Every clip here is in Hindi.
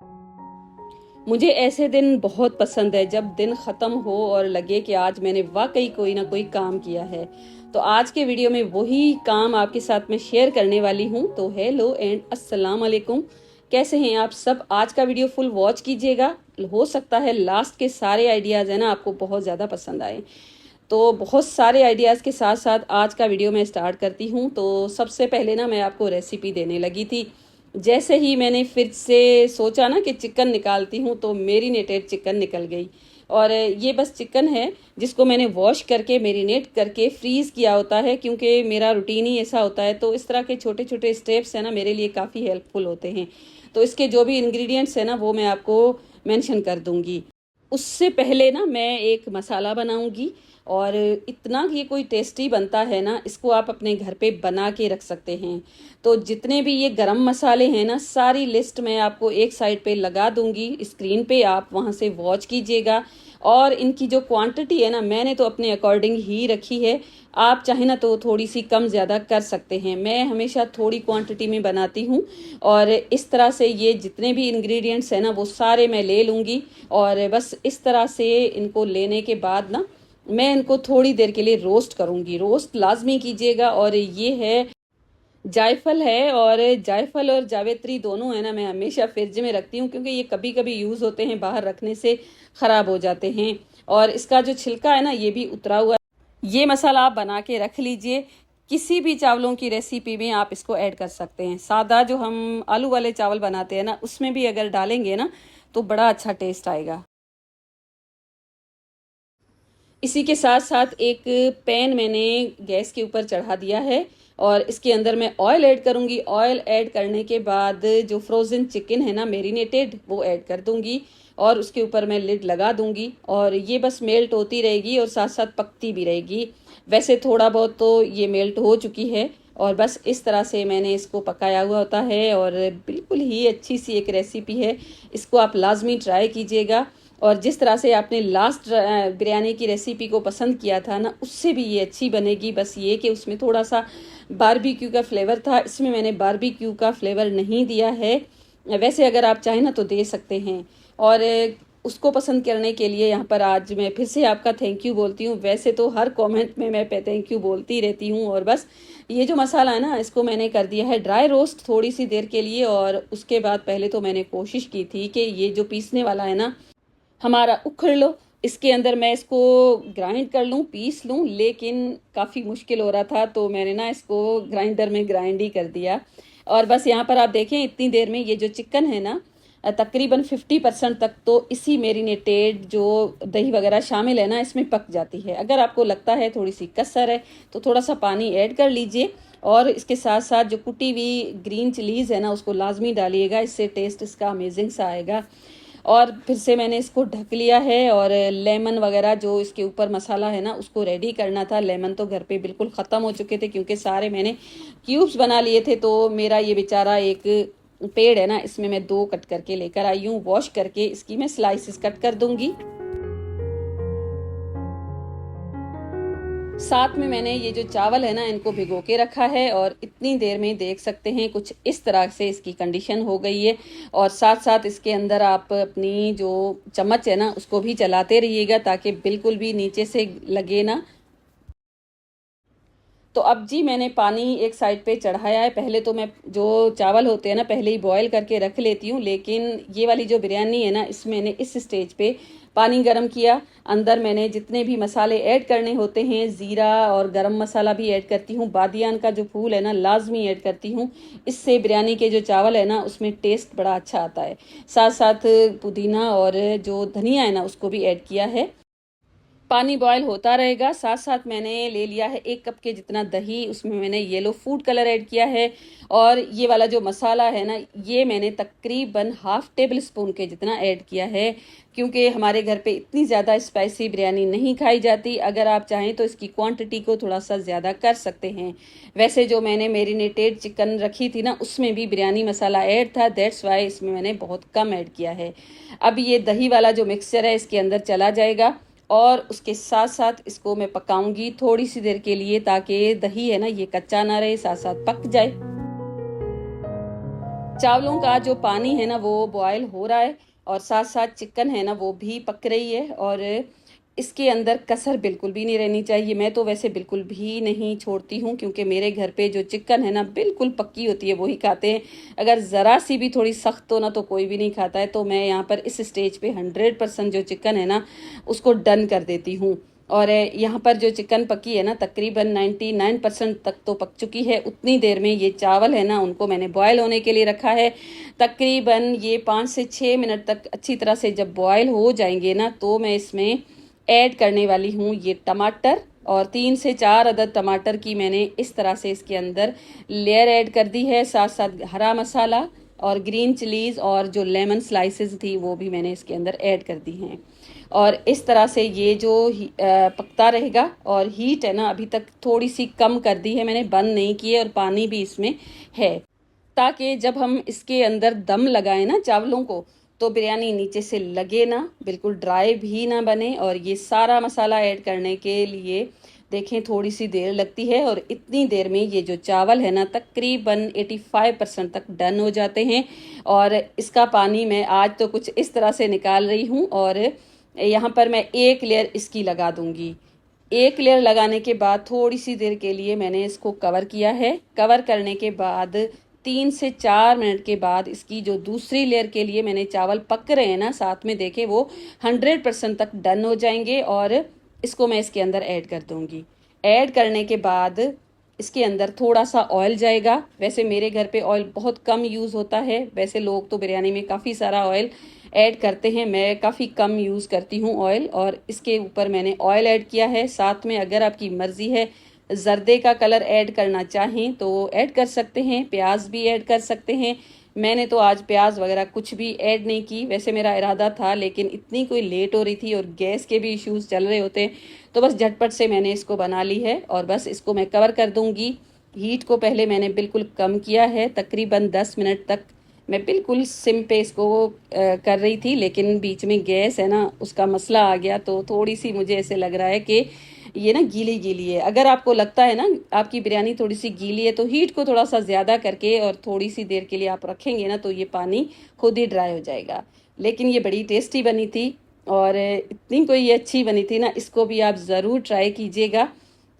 मुझे ऐसे दिन बहुत पसंद है जब दिन ख़त्म हो और लगे कि आज मैंने वाकई कोई ना कोई काम किया है। तो आज के वीडियो में वही काम आपके साथ में शेयर करने वाली हूँ। तो हेलो एंड अस्सलाम वालेकुम, कैसे हैं आप सब। आज का वीडियो फुल वॉच कीजिएगा, हो सकता है लास्ट के सारे आइडियाज़ है ना आपको बहुत ज़्यादा पसंद आए। तो बहुत सारे आइडियाज़ के साथ साथ आज का वीडियो मैं स्टार्ट करती हूँ। तो सबसे पहले ना मैं आपको रेसिपी देने लगी थी। जैसे ही मैंने फिर से सोचा ना कि चिकन निकालती हूँ तो मेरीनेटेड चिकन निकल गई। और ये बस चिकन है जिसको मैंने वॉश करके मेरीनेट करके फ्रीज़ किया होता है, क्योंकि मेरा रूटीन ही ऐसा होता है। तो इस तरह के छोटे छोटे स्टेप्स हैं ना मेरे लिए काफ़ी हेल्पफुल होते हैं। तो इसके जो भी इंग्रेडिएंट्स हैं ना वो मैं आपको मेंशन कर दूंगी। उससे पहले ना मैं एक मसाला बनाऊंगी, और इतना ये कोई टेस्टी बनता है ना, इसको आप अपने घर पे बना के रख सकते हैं। तो जितने भी ये गरम मसाले हैं ना, सारी लिस्ट मैं आपको एक साइड पे लगा दूंगी स्क्रीन पे, आप वहाँ से वॉच कीजिएगा। और इनकी जो क्वांटिटी है ना, मैंने तो अपने अकॉर्डिंग ही रखी है। आप चाहे ना तो थोड़ी सी कम ज़्यादा कर सकते हैं, मैं हमेशा थोड़ी क्वांटिटी में बनाती हूँ। और इस तरह से ये जितने भी इंग्रेडिएंट्स हैं ना वो सारे मैं ले लूँगी। और बस इस तरह से इनको लेने के बाद ना मैं इनको थोड़ी देर के लिए रोस्ट करूँगी। रोस्ट लाजमी कीजिएगा। और ये है जायफल है, और जायफल और जावित्री दोनों है ना मैं हमेशा फ्रिज में रखती हूँ, क्योंकि ये कभी कभी यूज़ होते हैं, बाहर रखने से ख़राब हो जाते हैं। और इसका जो छिलका है ना ये भी उतरा हुआ है। ये मसाला आप बना के रख लीजिए, किसी भी चावलों की रेसिपी में आप इसको ऐड कर सकते हैं। सादा जो हम आलू वाले चावल बनाते हैं ना उसमें भी अगर डालेंगे ना तो बड़ा अच्छा टेस्ट आएगा। इसी के साथ साथ एक पैन मैंने गैस के ऊपर चढ़ा दिया है, और इसके अंदर मैं ऑयल ऐड करूंगी। ऑयल ऐड करने के बाद जो फ्रोज़न चिकन है ना मेरीनेटेड वो ऐड कर दूंगी, और उसके ऊपर मैं लिड लगा दूंगी। और ये बस मेल्ट होती रहेगी और साथ साथ पकती भी रहेगी। वैसे थोड़ा बहुत तो ये मेल्ट हो चुकी है, और बस इस तरह से मैंने इसको पकाया हुआ होता है। और बिल्कुल ही अच्छी सी एक रेसिपी है, इसको आप लाजमी ट्राई कीजिएगा। और जिस तरह से आपने लास्ट बिरयानी की रेसिपी को पसंद किया था ना, उससे भी ये अच्छी बनेगी। बस ये कि उसमें थोड़ा सा बारबेक्यू का फ्लेवर था, इसमें मैंने बारबेक्यू का फ्लेवर नहीं दिया है। वैसे अगर आप चाहें ना तो दे सकते हैं। और उसको पसंद करने के लिए यहाँ पर आज मैं फिर से आपका थैंक यू बोलती हूँ। वैसे तो हर कमेंट में मैं थैंक यू बोलती रहती हूँ। और बस ये जो मसाला है ना इसको मैंने कर दिया है ड्राई रोस्ट थोड़ी सी देर के लिए। और उसके बाद पहले तो मैंने कोशिश की थी कि ये जो पीसने वाला है ना हमारा उखड़ लो, इसके अंदर मैं इसको ग्राइंड कर लूँ, पीस लूँ, लेकिन काफ़ी मुश्किल हो रहा था तो मैंने ना इसको ग्राइंडर में ग्राइंड ही कर दिया। और बस यहाँ पर आप देखें इतनी देर में ये जो चिकन है ना तकरीबन 50% तक तो इसी मेरीनेटेड जो दही वगैरह शामिल है ना इसमें पक जाती है। अगर आपको लगता है थोड़ी सी कसर है तो थोड़ा सा पानी ऐड कर लीजिए। और इसके साथ साथ जो कुटी हुई ग्रीन चिलीज़ है ना उसको लाजमी डालिएगा, इससे टेस्ट इसका अमेजिंग सा आएगा। और फिर से मैंने इसको ढक लिया है। और लेमन वगैरह जो इसके ऊपर मसाला है ना उसको रेडी करना था। लेमन तो घर पे बिल्कुल ख़त्म हो चुके थे, क्योंकि सारे मैंने क्यूब्स बना लिए थे। तो मेरा ये बेचारा एक पेड़ है ना इसमें मैं 2 कट करके लेकर आई हूँ। वॉश करके इसकी मैं स्लाइसिस कट कर दूंगी। साथ में मैंने ये जो चावल है ना इनको भिगो के रखा है, और इतनी देर में देख सकते हैं कुछ इस तरह से इसकी कंडीशन हो गई है। और साथ साथ इसके अंदर आप अपनी जो चम्मच है ना उसको भी चलाते रहिएगा ताकि बिल्कुल भी नीचे से लगे ना। तो अब जी मैंने पानी एक साइड पे चढ़ाया है। पहले तो मैं जो चावल होते हैं ना पहले ही बॉयल करके रख लेती हूँ, लेकिन ये वाली जो बिरयानी है ना इसमें मैंने इस स्टेज पे पानी गरम किया। अंदर मैंने जितने भी मसाले ऐड करने होते हैं, ज़ीरा और गरम मसाला भी ऐड करती हूँ, बादियान का जो फूल है ना लाजमी ऐड करती हूँ। इससे बिरयानी के जो चावल है ना उसमें टेस्ट बड़ा अच्छा आता है। साथ साथ पुदीना और जो धनिया है ना उसको भी ऐड किया है। पानी बॉयल होता रहेगा। साथ साथ मैंने ले लिया है 1 कप के जितना दही, उसमें मैंने येलो फूड कलर ऐड किया है। और ये वाला जो मसाला है ना ये मैंने तकरीबन हाफ टेबल स्पून के जितना ऐड किया है, क्योंकि हमारे घर पे इतनी ज़्यादा स्पाइसी बिरयानी नहीं खाई जाती। अगर आप चाहें तो इसकी क्वांटिटी को थोड़ा सा ज़्यादा कर सकते हैं। वैसे जो मैंने मेरीनेटेड चिकन रखी थी ना उसमें भी बिरयानी मसाला ऐड था, दैट्स वाई इसमें मैंने बहुत कम ऐड किया है। अब ये दही वाला जो मिक्सचर है इसके अंदर चला जाएगा, और उसके साथ साथ इसको मैं पकाऊंगी थोड़ी सी देर के लिए, ताकि दही है ना ये कच्चा ना रहे, साथ साथ पक जाए। चावलों का जो पानी है ना वो बॉयल हो रहा है और साथ साथ चिकन है ना वो भी पक रही है और इसके अंदर कसर बिल्कुल भी नहीं रहनी चाहिए। मैं तो वैसे बिल्कुल भी नहीं छोड़ती हूँ क्योंकि मेरे घर पे जो चिकन है ना बिल्कुल पक्की होती है वही खाते हैं। अगर ज़रा सी भी थोड़ी सख्त हो ना तो कोई भी नहीं खाता है। तो मैं यहाँ पर इस स्टेज पे 100% जो चिकन है ना उसको डन कर देती हूँ। और यहाँ पर जो चिकन पकी है ना तकरीबन 99% तक तो पक चुकी है। उतनी देर में ये चावल है ना उनको मैंने बॉयल होने के लिए रखा है। तकरीबन ये 5 से 6 मिनट तक अच्छी तरह से जब बॉयल हो जाएंगे ना तो मैं इसमें ऐड करने वाली हूँ ये टमाटर। और 3 से 4 अदद टमाटर की मैंने इस तरह से इसके अंदर लेयर ऐड कर दी है। साथ साथ हरा मसाला और ग्रीन चिलीज और जो लेमन स्लाइसेस थी वो भी मैंने इसके अंदर ऐड कर दी हैं। और इस तरह से ये जो पकता रहेगा। और हीट है ना अभी तक थोड़ी सी कम कर दी है मैंने, बंद नहीं की है और पानी भी इसमें है ताकि जब हम इसके अंदर दम लगाएं ना चावलों को तो बिरयानी नीचे से लगे ना, बिल्कुल ड्राई भी ना बने। और ये सारा मसाला ऐड करने के लिए देखें थोड़ी सी देर लगती है और इतनी देर में ये जो चावल है ना तकरीबन 85% तक डन हो जाते हैं। और इसका पानी मैं आज तो कुछ इस तरह से निकाल रही हूँ और यहाँ पर मैं एक लेयर इसकी लगा दूंगी। एक लेयर लगाने के बाद थोड़ी सी देर के लिए मैंने इसको कवर किया है। कवर करने के बाद 3 से 4 मिनट के बाद इसकी जो दूसरी लेयर के लिए मैंने चावल पक रहे हैं ना साथ में देखें वो 100% तक डन हो जाएंगे। और इसको मैं इसके अंदर ऐड कर दूंगी। ऐड करने के बाद इसके अंदर थोड़ा सा ऑयल जाएगा। वैसे मेरे घर पे ऑयल बहुत कम यूज़ होता है, वैसे लोग तो बिरयानी में काफ़ी सारा ऑयल ऐड करते हैं, मैं काफ़ी कम यूज़ करती हूँ ऑयल। और इसके ऊपर मैंने ऑयल ऐड किया है। साथ में अगर आपकी मर्ज़ी है जर्दे का कलर ऐड करना चाहें तो ऐड कर सकते हैं, प्याज भी ऐड कर सकते हैं। मैंने तो आज प्याज वगैरह कुछ भी ऐड नहीं की, वैसे मेरा इरादा था लेकिन इतनी कोई लेट हो रही थी और गैस के भी इश्यूज चल रहे होते तो बस झटपट से मैंने इसको बना ली है। और बस इसको मैं कवर कर दूंगी। हीट को पहले मैंने बिल्कुल कम किया है, तकरीबन 10 मिनट तक मैं बिल्कुल सिम पे इसको कर रही थी, लेकिन बीच में गैस है ना उसका मसला आ गया तो थोड़ी सी मुझे ऐसे लग रहा है कि ये ना गीली गीली है। अगर आपको लगता है ना आपकी बिरयानी थोड़ी सी गीली है तो हीट को थोड़ा सा ज़्यादा करके और थोड़ी सी देर के लिए आप रखेंगे ना तो ये पानी खुद ही ड्राई हो जाएगा। लेकिन ये बड़ी टेस्टी बनी थी और इतनी कोई ये अच्छी बनी थी ना, इसको भी आप ज़रूर ट्राई कीजिएगा।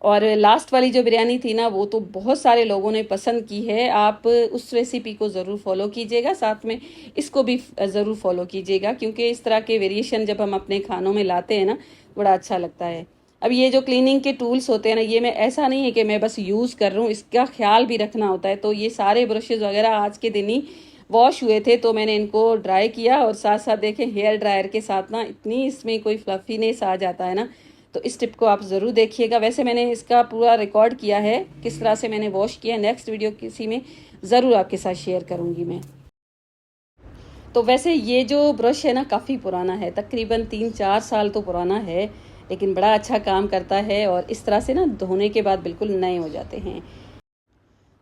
और लास्ट वाली जो बिरयानी थी ना वो तो बहुत सारे लोगों ने पसंद की है। आप उस रेसिपी को ज़रूर फॉलो कीजिएगा, साथ में इसको भी ज़रूर फॉलो कीजिएगा क्योंकि इस तरह के वेरिएशन जब हम अपने खानों में लाते हैं ना बड़ा अच्छा लगता है। अब ये जो क्लीनिंग के टूल्स होते हैं ना ये मैं ऐसा नहीं है कि मैं बस यूज़ कर रहा हूँ, इसका ख्याल भी रखना होता है। तो ये सारे ब्रशेज़ वगैरह आज के दिन ही वॉश हुए थे तो मैंने इनको ड्राई किया और साथ साथ देखें हेयर ड्रायर के साथ ना इतनी इसमें कोई फ्लफीनेस आ जाता है ना, तो इस टिप को आप ज़रूर देखिएगा। वैसे मैंने इसका पूरा रिकॉर्ड किया है किस तरह से मैंने वॉश किया है, नेक्स्ट वीडियो किसी में ज़रूर आपके साथ शेयर करूँगी मैं। तो वैसे ये जो ब्रश है ना काफ़ी पुराना है, तकरीबन 3-4 साल तो पुराना है, लेकिन बड़ा अच्छा काम करता है और इस तरह से ना धोने के बाद बिल्कुल नए हो जाते हैं।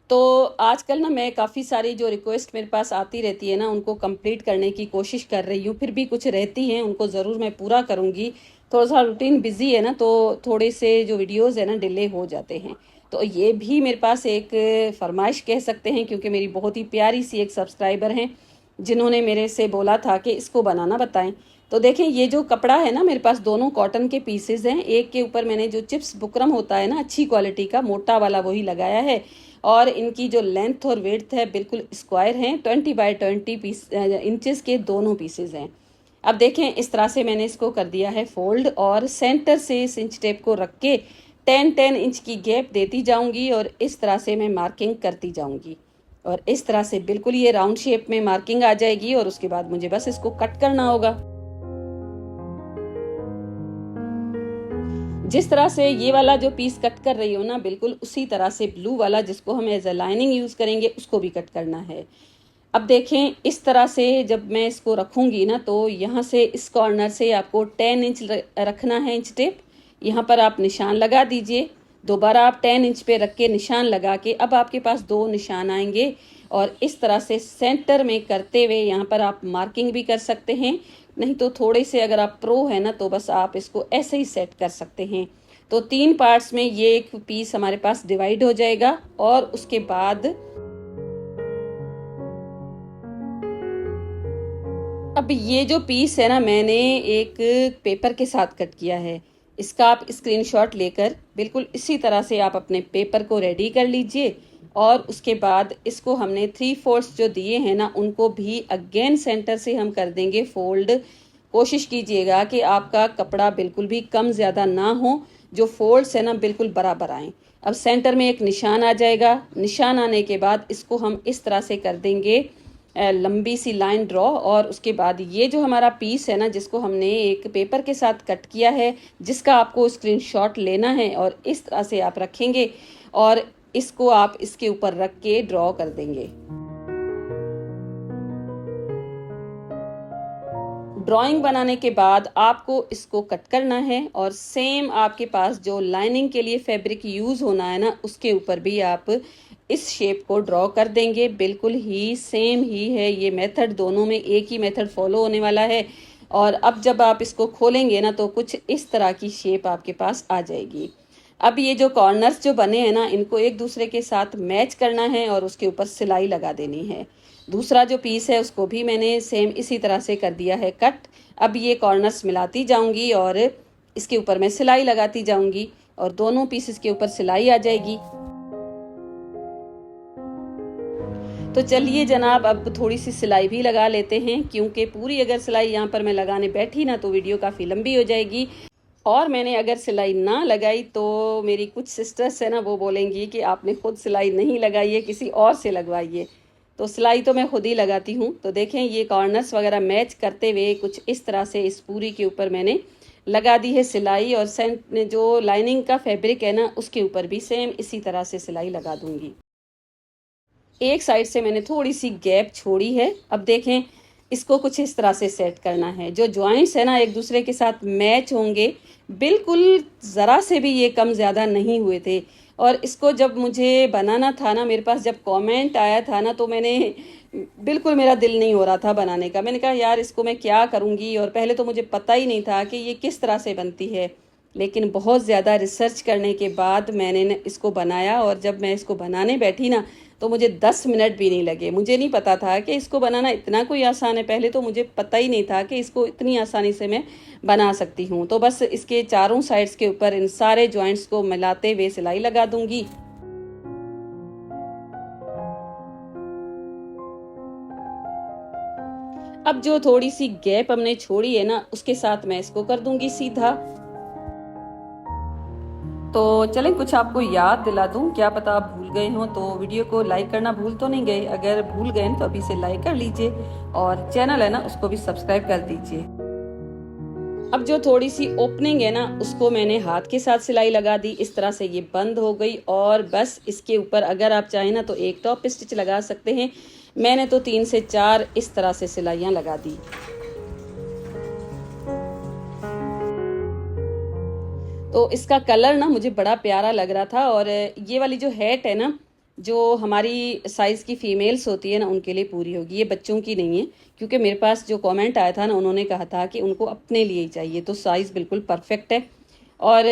तो आजकल ना मैं काफ़ी सारी जो रिक्वेस्ट मेरे पास आती रहती है ना उनको कंप्लीट करने की कोशिश कर रही हूँ, फिर भी कुछ रहती हैं उनको ज़रूर मैं पूरा करूँगी। थोड़ा सा रूटीन बिजी है ना तो थोड़े से जो वीडियोस है ना डिले हो जाते हैं। तो ये भी मेरे पास एक फरमाइश कह सकते हैं क्योंकि मेरी बहुत ही प्यारी सी एक सब्सक्राइबर हैं जिन्होंने मेरे से बोला था कि इसको बनाना बताएं। तो देखें ये जो कपड़ा है ना मेरे पास दोनों कॉटन के पीसेस हैं। एक के ऊपर मैंने जो चिप्स बुकरम होता है ना अच्छी क्वालिटी का मोटा वाला वही लगाया है और इनकी जो लेंथ और वेड्थ है बिल्कुल स्क्वायर हैं, 20x20 इंचेस के दोनों पीसेस हैं। अब देखें इस तरह से मैंने इसको कर दिया है फोल्ड और सेंटर से इस इंच टेप को रख के 10-10 इंच की गैप देती जाऊंगी और इस तरह से मैं मार्किंग करती जाऊंगी और इस तरह से बिल्कुल ये राउंड शेप में मार्किंग आ जाएगी और उसके बाद मुझे बस इसको कट करना होगा। जिस तरह से ये वाला जो पीस कट कर रही हो ना बिल्कुल उसी तरह से ब्लू वाला जिसको हम एज अ लाइनिंग यूज़ करेंगे उसको भी कट करना है। अब देखें इस तरह से जब मैं इसको रखूंगी ना तो यहाँ से इस कॉर्नर से आपको 10 इंच रखना है इंच टेप। यहाँ पर आप निशान लगा दीजिए, दोबारा आप 10 इंच पे रख के निशान लगा के अब आपके पास 2 निशान आएंगे और इस तरह से सेंटर में करते हुए यहाँ पर आप मार्किंग भी कर सकते हैं। नहीं तो थोड़े से अगर आप प्रो है ना तो बस आप इसको ऐसे ही सेट कर सकते हैं। तो 3 पार्ट्स में ये एक पीस हमारे पास डिवाइड हो जाएगा और उसके बाद अब ये जो पीस है ना, मैंने एक पेपर के साथ कट किया है। इसका आप स्क्रीनशॉट लेकर बिल्कुल इसी तरह से आप अपने पेपर को रेडी कर लीजिए और उसके बाद इसको हमने 3/4 जो दिए हैं ना, उनको भी अगेन सेंटर से हम कर देंगे फोल्ड। कोशिश कीजिएगा कि आपका कपड़ा बिल्कुल भी कम ज़्यादा ना हो, जो फोल्ड्स है ना बिल्कुल बराबर आएँ। अब सेंटर में एक निशान आ जाएगा। निशान आने के बाद इसको हम इस तरह से कर देंगे लंबी सी लाइन ड्रॉ, और उसके बाद ये जो हमारा पीस है ना, जिसको हमने एक पेपर के साथ कट किया है, जिसका आपको स्क्रीनशॉट लेना है और इस तरह से आप रखेंगे और इसको आप इसके ऊपर रख के ड्रॉ कर देंगे। ड्राइंग बनाने के बाद आपको इसको कट करना है और सेम आपके पास जो लाइनिंग के लिए फैब्रिक यूज़ होना है ना, उसके ऊपर भी आप इस शेप को ड्रॉ कर देंगे। बिल्कुल ही सेम ही है ये मेथड, दोनों में एक ही मेथड फॉलो होने वाला है। और अब जब आप इसको खोलेंगे ना, तो कुछ इस तरह की शेप आपके पास आ जाएगी। अब ये जो कॉर्नर्स जो बने हैं ना, इनको एक दूसरे के साथ मैच करना है और उसके ऊपर सिलाई लगा देनी है। दूसरा जो पीस है उसको भी मैंने सेम इसी तरह से कर दिया है कट। अब ये कॉर्नर्स मिलाती जाऊंगी और इसके ऊपर मैं सिलाई लगाती जाऊंगी और दोनों पीसेस के ऊपर सिलाई आ जाएगी। तो चलिए जनाब, अब थोड़ी सी सिलाई भी लगा लेते हैं, क्योंकि पूरी अगर सिलाई यहाँ पर मैं लगाने बैठी ना तो वीडियो काफ़ी लंबी हो जाएगी। और मैंने अगर सिलाई ना लगाई तो मेरी कुछ सिस्टर्स है ना, वो बोलेंगी कि आपने खुद सिलाई नहीं लगाई है, किसी और से लगवाइए। तो सिलाई तो मैं खुद ही लगाती हूँ। तो देखें, ये कॉर्नर्स वगैरह मैच करते हुए कुछ इस तरह से इस पूरी के ऊपर मैंने लगा दी है सिलाई, और जो लाइनिंग का फैब्रिक है ना, उसके ऊपर भी सेम इसी तरह से सिलाई लगा दूंगी। एक साइड से मैंने थोड़ी सी गैप छोड़ी है। अब देखें, इसको कुछ इस तरह से सेट करना है। जो जॉइंट्स है ना, एक दूसरे के साथ मैच होंगे, बिल्कुल ज़रा से भी ये कम ज़्यादा नहीं हुए थे। और इसको जब मुझे बनाना था ना, मेरे पास जब कमेंट आया था ना, तो मैंने बिल्कुल, मेरा दिल नहीं हो रहा था बनाने का। मैंने कहा यार इसको मैं क्या करूँगी, और पहले तो मुझे पता ही नहीं था कि ये किस तरह से बनती है। लेकिन बहुत ज़्यादा रिसर्च करने के बाद मैंने इसको बनाया, और जब मैं इसको बनाने बैठी ना, तो मुझे 10 मिनट भी नहीं लगे। मुझे नहीं पता था कि इसको बनाना इतना कोई आसान है। पहले तो मुझे पता ही नहीं था कि इसको इतनी आसानी से मैं बना सकती हूँ। तो बस इसके चारों साइड्स के ऊपर इन सारे जॉइंट्स को मिलाते हुए सिलाई लगा दूंगी। अब जो थोड़ी सी गैप हमने छोड़ी है ना, उसके साथ मैं इसको कर दूंगी सीधा। तो चलें, कुछ आपको याद दिला दूं, क्या पता आप भूल गए हों। तो वीडियो को लाइक करना भूल तो नहीं गए? अगर भूल गए तो अभी से लाइक कर लीजिए, और चैनल है ना उसको भी सब्सक्राइब कर दीजिए। अब जो थोड़ी सी ओपनिंग है ना, उसको मैंने हाथ के साथ सिलाई लगा दी। इस तरह से ये बंद हो गई, और बस इसके ऊपर अगर आप चाहें ना तो एक टॉप स्टिच लगा सकते हैं। मैंने तो 3 से 4 इस तरह से सिलाइयाँ लगा दी। तो इसका कलर ना मुझे बड़ा प्यारा लग रहा था। और ये वाली जो हैट है ना, जो हमारी साइज़ की फ़ीमेल्स होती है ना, उनके लिए पूरी होगी, ये बच्चों की नहीं है। क्योंकि मेरे पास जो कमेंट आया था ना, उन्होंने कहा था कि उनको अपने लिए ही चाहिए, तो साइज़ बिल्कुल परफेक्ट है। और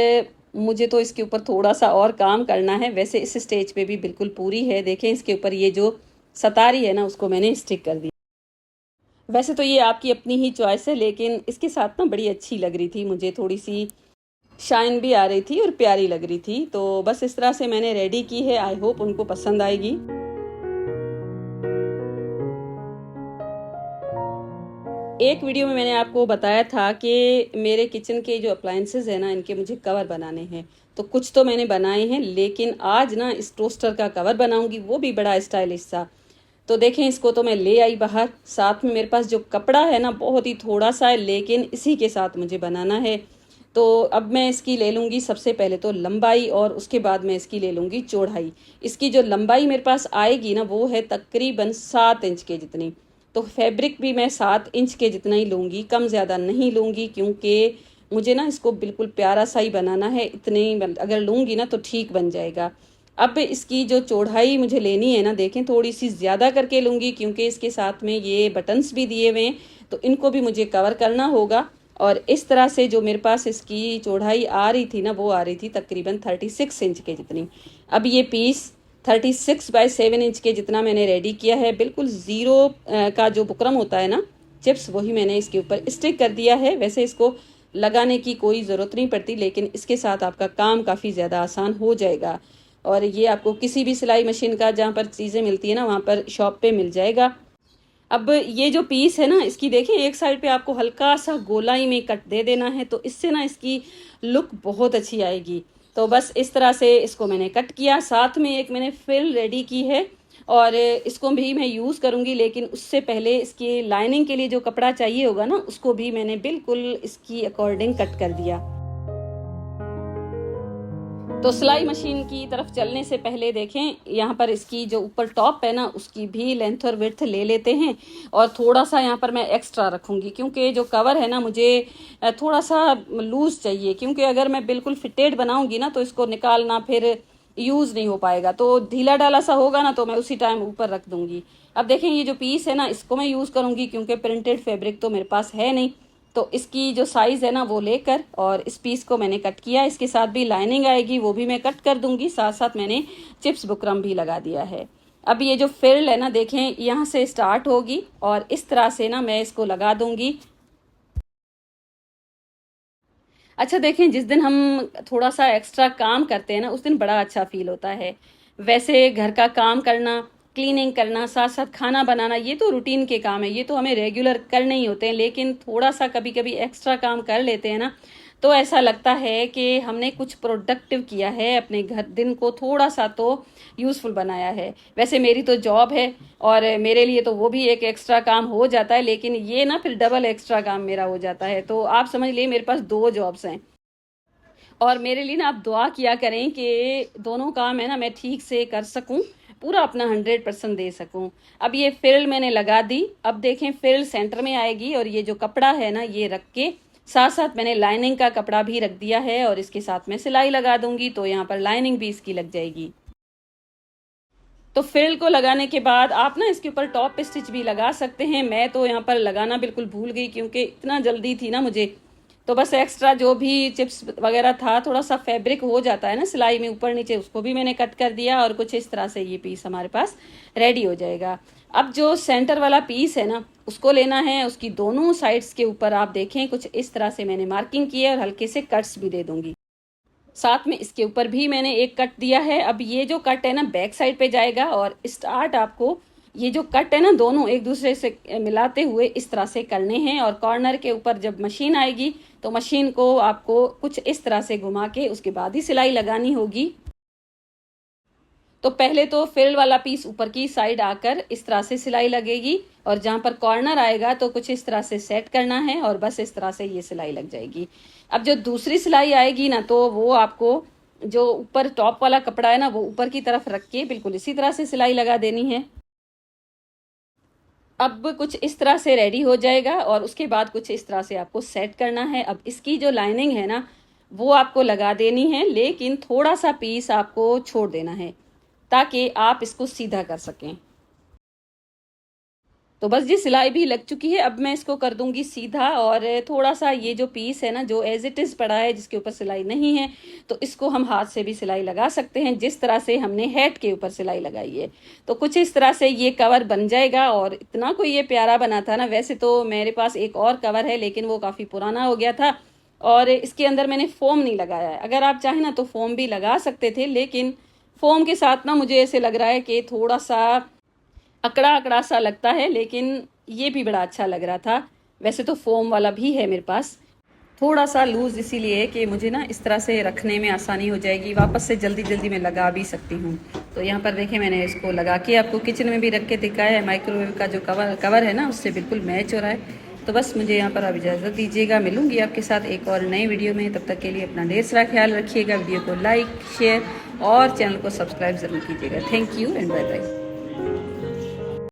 मुझे तो इसके ऊपर थोड़ा सा और काम करना है। वैसे इस स्टेज पे भी बिल्कुल पूरी है। देखें, इसके ऊपर ये जो सतारी है ना, उसको मैंने स्टिक कर दी। वैसे तो ये आपकी अपनी ही चॉइस है, लेकिन इसके साथ ना बड़ी अच्छी लग रही थी, मुझे थोड़ी सी शाइन भी आ रही थी और प्यारी लग रही थी। तो बस इस तरह से मैंने रेडी की है। आई होप उनको पसंद आएगी। एक वीडियो में मैंने आपको बताया था कि मेरे किचन के जो अप्लायंसेस है ना, इनके मुझे कवर बनाने हैं। तो कुछ तो मैंने बनाए हैं, लेकिन आज ना इस टोस्टर का कवर बनाऊंगी, वो भी बड़ा स्टाइलिश सा। तो देखें, इसको तो मैं ले आई बाहर। साथ में मेरे पास जो कपड़ा है ना, बहुत ही थोड़ा सा है, लेकिन इसी के साथ मुझे बनाना है। तो अब मैं इसकी ले लूँगी सबसे पहले तो लंबाई, और उसके बाद मैं इसकी ले लूँगी चौड़ाई। इसकी जो लंबाई मेरे पास आएगी ना, वो है तकरीबन 7 इंच के जितनी। तो फैब्रिक भी मैं 7 इंच के जितना ही लूँगी, कम ज़्यादा नहीं लूँगी, क्योंकि मुझे ना इसको बिल्कुल प्यारा सा ही बनाना है। इतने ही अगर लूँगी ना तो ठीक बन जाएगा। अब इसकी जो चौड़ाई मुझे लेनी है ना, देखें थोड़ी सी ज़्यादा करके लूँगी, क्योंकि इसके साथ में ये बटन्स भी दिए हुए हैं, तो इनको भी मुझे कवर करना होगा। और इस तरह से जो मेरे पास इसकी चौड़ाई आ रही थी ना, वो आ रही थी तकरीबन 36 इंच के जितनी। अब ये पीस 36 बाय 7 इंच के जितना मैंने रेडी किया है। बिल्कुल ज़ीरो का जो बुकरम होता है ना, चिप्स वही मैंने इसके ऊपर स्टिक कर दिया है। वैसे इसको लगाने की कोई ज़रूरत नहीं पड़ती, लेकिन इसके साथ आपका काम काफ़ी ज़्यादा आसान हो जाएगा। और ये आपको किसी भी सिलाई मशीन का जहाँ पर चीज़ें मिलती है ना, वहाँ पर शॉप पे मिल जाएगा। अब ये जो पीस है ना, इसकी देखिए एक साइड पे आपको हल्का सा गोलाई में कट दे देना है, तो इससे ना इसकी लुक बहुत अच्छी आएगी। तो बस इस तरह से इसको मैंने कट किया। साथ में एक मैंने फ्रिल रेडी की है और इसको भी मैं यूज़ करूँगी, लेकिन उससे पहले इसकी लाइनिंग के लिए जो कपड़ा चाहिए होगा ना, उसको भी मैंने बिल्कुल इसकी अकॉर्डिंग कट कर दिया। तो सिलाई मशीन की तरफ चलने से पहले देखें, यहाँ पर इसकी जो ऊपर टॉप है ना, उसकी भी लेंथ और विड्थ ले लेते हैं। और थोड़ा सा यहाँ पर मैं एक्स्ट्रा रखूँगी, क्योंकि जो कवर है ना, मुझे थोड़ा सा लूज़ चाहिए, क्योंकि अगर मैं बिल्कुल फिटेड बनाऊँगी ना, तो इसको निकालना फिर यूज़ नहीं हो पाएगा। तो ढीला डाला सा होगा ना, तो मैं उसी टाइम ऊपर रख दूँगी। अब देखें, ये जो पीस है ना, इसको मैं यूज़ करूँगी, क्योंकि प्रिंटेड फैब्रिक तो मेरे पास है नहीं। तो इसकी जो साइज़ है ना, वो लेकर और इस पीस को मैंने कट किया। इसके साथ भी लाइनिंग आएगी, वो भी मैं कट कर दूंगी। साथ साथ मैंने चिप्स बुकरम भी लगा दिया है। अब ये जो फ्रिल है ना, देखें यहाँ से स्टार्ट होगी और इस तरह से ना मैं इसको लगा दूंगी। अच्छा देखें, जिस दिन हम थोड़ा सा एक्स्ट्रा काम करते हैं ना, उस दिन बड़ा अच्छा फील होता है। वैसे घर का काम करना, क्लीनिंग करना, साथ साथ खाना बनाना, ये तो रूटीन के काम है, ये तो हमें रेगुलर करने ही होते हैं। लेकिन थोड़ा सा कभी कभी एक्स्ट्रा काम कर लेते हैं ना, तो ऐसा लगता है कि हमने कुछ प्रोडक्टिव किया है, अपने घर दिन को थोड़ा सा तो यूज़फुल बनाया है। वैसे मेरी तो जॉब है और मेरे लिए तो वो भी एक एक्स्ट्रा काम हो जाता है, लेकिन ये ना फिर डबल एक्स्ट्रा काम मेरा हो जाता है। तो आप समझ लिए मेरे पास 2 जॉब्स हैं। और मेरे लिए ना आप दुआ किया करें कि दोनों काम है ना मैं ठीक से कर सकूं, पूरा अपना 100% दे सकूं। अब ये फ्रिल मैंने लगा दी। अब देखें, फ्रिल सेंटर में आएगी और ये जो कपड़ा है ना, ये रख के साथ साथ मैंने लाइनिंग का कपड़ा भी रख दिया है और इसके साथ मैं सिलाई लगा दूंगी, तो यहाँ पर लाइनिंग भी इसकी लग जाएगी। तो फ्रिल को लगाने के बाद आप ना इसके ऊपर टॉप स्टिच भी लगा सकते हैं। मैं तो यहाँ पर लगाना बिल्कुल भूल गई, क्योंकि इतना जल्दी थी ना मुझे। तो बस एक्स्ट्रा जो भी चिप्स वगैरह था, थोड़ा सा फैब्रिक हो जाता है ना सिलाई में ऊपर नीचे, उसको भी मैंने कट कर दिया और कुछ इस तरह से ये पीस हमारे पास रेडी हो जाएगा। अब जो सेंटर वाला पीस है ना, उसको लेना है। उसकी दोनों साइड्स के ऊपर आप देखें कुछ इस तरह से मैंने मार्किंग की है और हल्के से कट्स भी दे दूंगी। साथ में इसके ऊपर भी मैंने एक कट दिया है। अब ये जो कट है ना, बैक साइड पे जाएगा और स्टार्ट आपको ये जो कट है ना, दोनों एक दूसरे से मिलाते हुए इस तरह से करने हैं। और कॉर्नर के ऊपर जब मशीन आएगी, तो मशीन को आपको कुछ इस तरह से घुमा के उसके बाद ही सिलाई लगानी होगी। तो पहले तो फ्रिल वाला पीस ऊपर की साइड आकर इस तरह से सिलाई लगेगी और जहां पर कॉर्नर आएगा तो कुछ इस तरह से सेट करना है और बस इस तरह से ये सिलाई लग जाएगी। अब जो दूसरी सिलाई आएगी ना, तो वो आपको जो ऊपर टॉप वाला कपड़ा है ना, वो ऊपर की तरफ रख के बिल्कुल इसी तरह से सिलाई लगा देनी है। अब कुछ इस तरह से रेडी हो जाएगा और उसके बाद कुछ इस तरह से आपको सेट करना है। अब इसकी जो लाइनिंग है ना, वो आपको लगा देनी है, लेकिन थोड़ा सा पीस आपको छोड़ देना है ताकि आप इसको सीधा कर सकें। तो बस ये सिलाई भी लग चुकी है। अब मैं इसको कर दूंगी सीधा। और थोड़ा सा ये जो पीस है ना, जो एज इट इज़ पड़ा है, जिसके ऊपर सिलाई नहीं है, तो इसको हम हाथ से भी सिलाई लगा सकते हैं, जिस तरह से हमने हेड के ऊपर सिलाई लगाई है। तो कुछ इस तरह से ये कवर बन जाएगा और इतना कोई ये प्यारा बना था ना। वैसे तो मेरे पास एक और कवर है, लेकिन वो काफ़ी पुराना हो गया था और इसके अंदर मैंने फोम नहीं लगाया है। अगर आप चाहें ना तो फोम भी लगा सकते थे, लेकिन फोम के साथ ना मुझे ऐसे लग रहा है कि थोड़ा सा अकड़ा अकड़ा सा लगता है, लेकिन ये भी बड़ा अच्छा लग रहा था। वैसे तो फोम वाला भी है मेरे पास, थोड़ा सा लूज़ इसीलिए कि मुझे ना इस तरह से रखने में आसानी हो जाएगी, वापस से जल्दी जल्दी मैं लगा भी सकती हूँ। तो यहाँ पर देखें, मैंने इसको लगा के आपको किचन में भी रख के दिखाया है। माइक्रोवेव का जो कवर है ना, उससे बिल्कुल मैच हो रहा है। तो बस मुझे यहाँ पर अब इजाज़त दीजिएगा। मिलूंगी आपके साथ एक और नई वीडियो में। तब तक के लिए अपना ढेर सारा ख्याल रखिएगा। वीडियो को लाइक, शेयर और चैनल को सब्सक्राइब ज़रूर कीजिएगा। Thank you and bye bye.